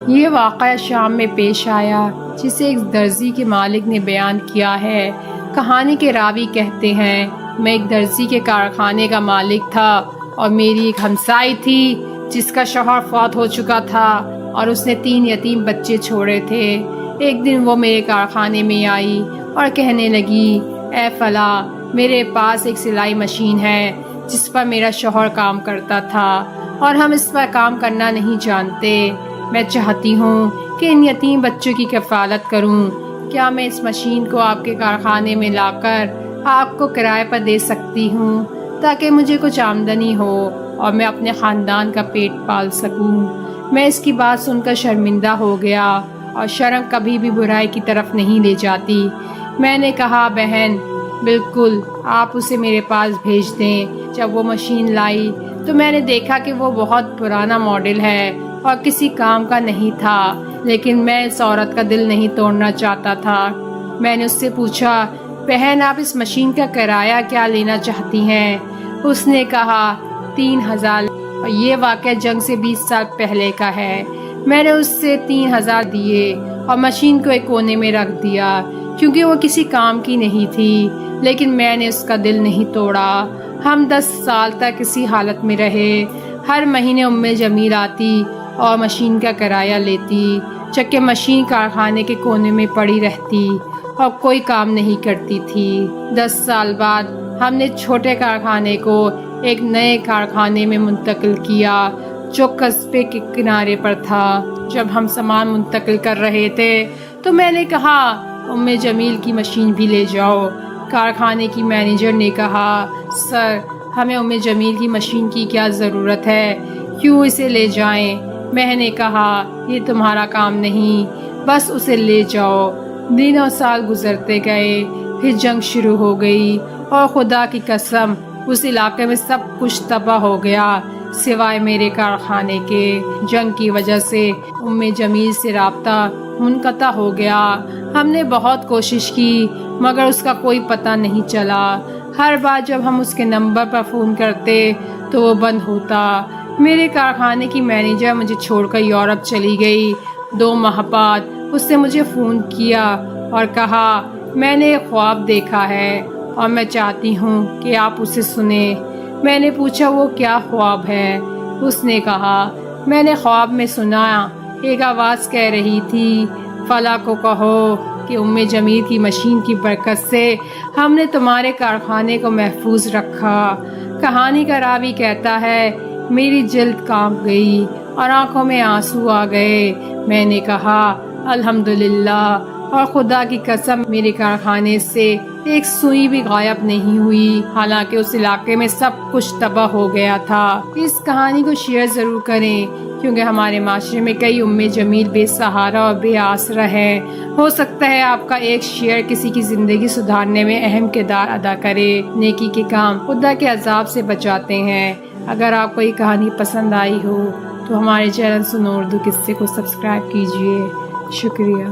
یہ واقعہ شام میں پیش آیا جسے ایک درزی کے مالک نے بیان کیا ہے۔ کہانی کے راوی کہتے ہیں، میں ایک درزی کے کارخانے کا مالک تھا اور میری ایک ہمسائی تھی جس کا شوہر فوت ہو چکا تھا اور اس نے 3 یتیم بچے چھوڑے تھے۔ ایک دن وہ میرے کارخانے میں آئی اور کہنے لگی، اے فلاں، میرے پاس ایک سلائی مشین ہے جس پر میرا شوہر کام کرتا تھا اور ہم اس پر کام کرنا نہیں جانتے۔ میں چاہتی ہوں کہ ان یتیم بچوں کی کفالت کروں۔ کیا میں اس مشین کو آپ کے کارخانے میں لا کر آپ کو کرائے پر دے سکتی ہوں تاکہ مجھے کچھ آمدنی ہو اور میں اپنے خاندان کا پیٹ پال سکوں؟ میں اس کی بات سن کر شرمندہ ہو گیا، اور شرم کبھی بھی برائی کی طرف نہیں لے جاتی۔ میں نے کہا، بہن بالکل، آپ اسے میرے پاس بھیج دیں۔ جب وہ مشین لائی تو میں نے دیکھا کہ وہ بہت پرانا ماڈل ہے اور کسی کام کا نہیں تھا، لیکن میں اس عورت کا دل نہیں توڑنا چاہتا تھا۔ میں نے اس سے پوچھا، بہن آپ اس مشین کا کرایہ کیا لینا چاہتی ہیں؟ اس نے کہا 3000، اور یہ واقعہ جنگ سے 20 سال پہلے کا ہے۔ میں نے اس سے 3000 دیے اور مشین کو ایک کونے میں رکھ دیا کیونکہ وہ کسی کام کی نہیں تھی، لیکن میں نے اس کا دل نہیں توڑا۔ ہم 10 سال تک اسی حالت میں رہے۔ ہر مہینے جمیل آتی اور مشین کا کرایہ لیتی، جبکہ مشین کارخانے کے کونے میں پڑی رہتی اور کوئی کام نہیں کرتی تھی۔ 10 سال بعد ہم نے چھوٹے کارخانے کو ایک نئے کارخانے میں منتقل کیا جو قصبے کے کنارے پر تھا۔ جب ہم سامان منتقل کر رہے تھے تو میں نے کہا، جمیل کی مشین بھی لے جاؤ۔ کارخانے کی مینیجر نے کہا، سر، ہمیں جمیل کی مشین کی کیا ضرورت ہے، کیوں اسے لے جائیں؟ میں نے کہا، یہ تمہارا کام نہیں، بس اسے لے جاؤ۔ دن اور سال گزرتے گئے، پھر جنگ شروع ہو گئی اور خدا کی قسم اس علاقے میں سب کچھ تباہ ہو گیا سوائے میرے کارخانے کے۔ جنگ کی وجہ سے جمیل سے رابطہ منقطع ہو گیا۔ ہم نے بہت کوشش کی مگر اس کا کوئی پتہ نہیں چلا۔ ہر بار جب ہم اس کے نمبر پر فون کرتے تو وہ بند ہوتا۔ میرے کارخانے کی مینیجر مجھے چھوڑ کر یورپ چلی گئی۔ 2 ماہ بعد اس نے مجھے فون کیا اور کہا، میں نے ایک خواب دیکھا ہے اور میں چاہتی ہوں کہ آپ اسے سنیں۔ میں نے پوچھا، وہ کیا خواب ہے؟ اس نے کہا، میں نے خواب میں سنا ایک آواز کہہ رہی تھی، فلاں کو کہو کہ جمیل کی مشین کی برکت سے ہم نے تمہارے کارخانے کو محفوظ رکھا۔ کہانی کا راوی کہتا ہے، میری جلد کانپ گئی اور آنکھوں میں آنسو آ گئے۔ میں نے کہا، الحمدللہ، اور خدا کی قسم میرے کارخانے سے ایک سوئی بھی غائب نہیں ہوئی، حالانکہ اس علاقے میں سب کچھ تباہ ہو گیا تھا۔ اس کہانی کو شیئر ضرور کریں کیونکہ ہمارے معاشرے میں کئی جمیل بے سہارا اور بے آسرا ہیں۔ ہو سکتا ہے آپ کا ایک شیئر کسی کی زندگی سدھارنے میں اہم کردار ادا کرے۔ نیکی کے کام خدا کے عذاب سے بچاتے ہیں۔ اگر آپ کو یہ کہانی پسند آئی ہو تو ہمارے چینل سنو اردو قصے کو سبسکرائب کیجیے۔ شکریہ۔